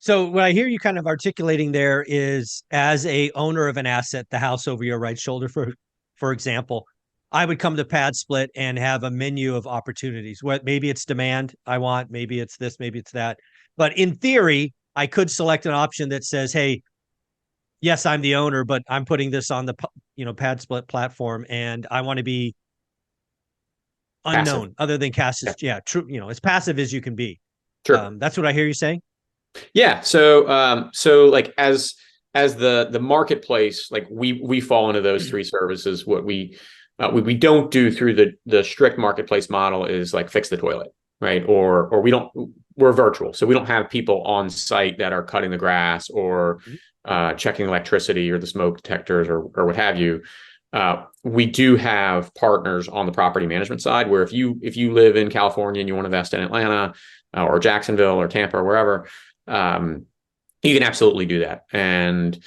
So what I hear you kind of articulating there is, as a owner of an asset, the house over your right shoulder, for example, I would come to PadSplit and have a menu of opportunities. What maybe it's demand I want, maybe it's this, maybe it's that. But in theory, I could select an option that says, "Hey, yes, I'm the owner, but I'm putting this on the PadSplit platform, and I want to be Passive. unknown, other than cast Yeah, as true, as passive as you can be." sure. That's what I hear you saying. Yeah. So like as the marketplace, like we fall into those three services. What we don't do through the strict marketplace model is like fix the toilet, right? Or we don't we're virtual, so we don't have people on site that are cutting the grass or checking electricity or the smoke detectors or what have you. We do have partners on the property management side where if you live in California and you want to invest in Atlanta or Jacksonville or Tampa or wherever, um, you can absolutely do that. And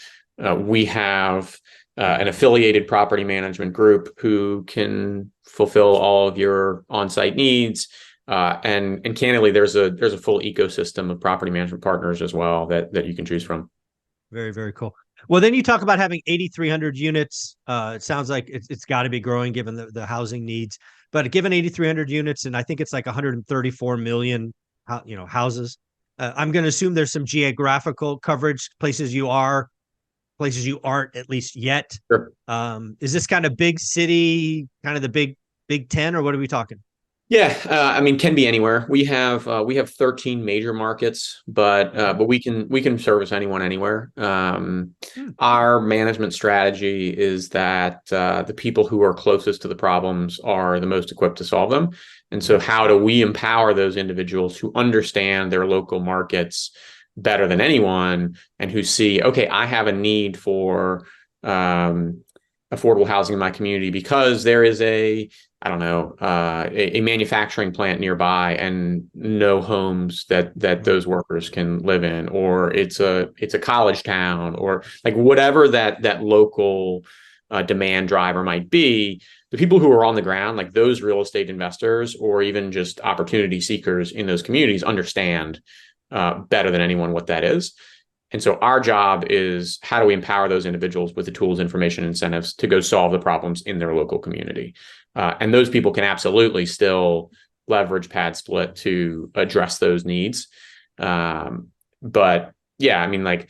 we have an affiliated property management group who can fulfill all of your on-site needs. And candidly, there's a full ecosystem of property management partners as well that you can choose from. Very, very cool. Well, then you talk about having 8,300 units. It sounds like it's got to be growing given the housing needs. But given 8,300 units, and I think it's like 134 million, houses. I'm going to assume there's some geographical coverage, places you are, places you aren't at least yet. Sure. Is this kind of big city, kind of the Big Ten, or what are we talking? Yeah, I mean, can be anywhere. We have 13 major markets, but we can service anyone anywhere. Hmm. Our management strategy is that the people who are closest to the problems are the most equipped to solve them. And so, how do we empower those individuals who understand their local markets better than anyone and who see, okay, I have a need for affordable housing in my community because there is I don't know, a manufacturing plant nearby and no homes that those workers can live in, or it's a college town, or like whatever that local demand driver might be. The people who are on the ground, like those real estate investors or even just opportunity seekers in those communities, understand better than anyone what that is. And so our job is, how do we empower those individuals with the tools, information, incentives to go solve the problems in their local community? And those people can absolutely still leverage PadSplit to address those needs. But yeah, I mean, like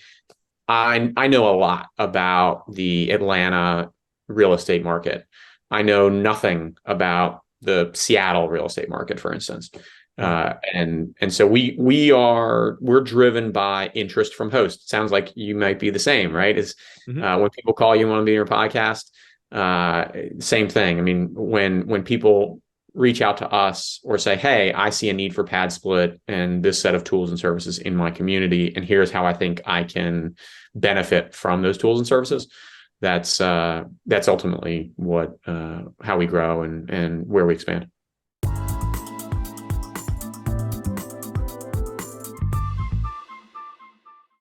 I know a lot about the Atlanta real estate market. I know nothing about the Seattle real estate market, for instance. Yeah. And so we're driven by interest from hosts. Sounds like you might be the same, right? Is Hmm. when people call you want to be in your podcast, same thing. I mean, when people reach out to us or say, "Hey, I see a need for PadSplit and this set of tools and services in my community, and here's how I think I can benefit from those tools and services." That's ultimately what how we grow and where we expand.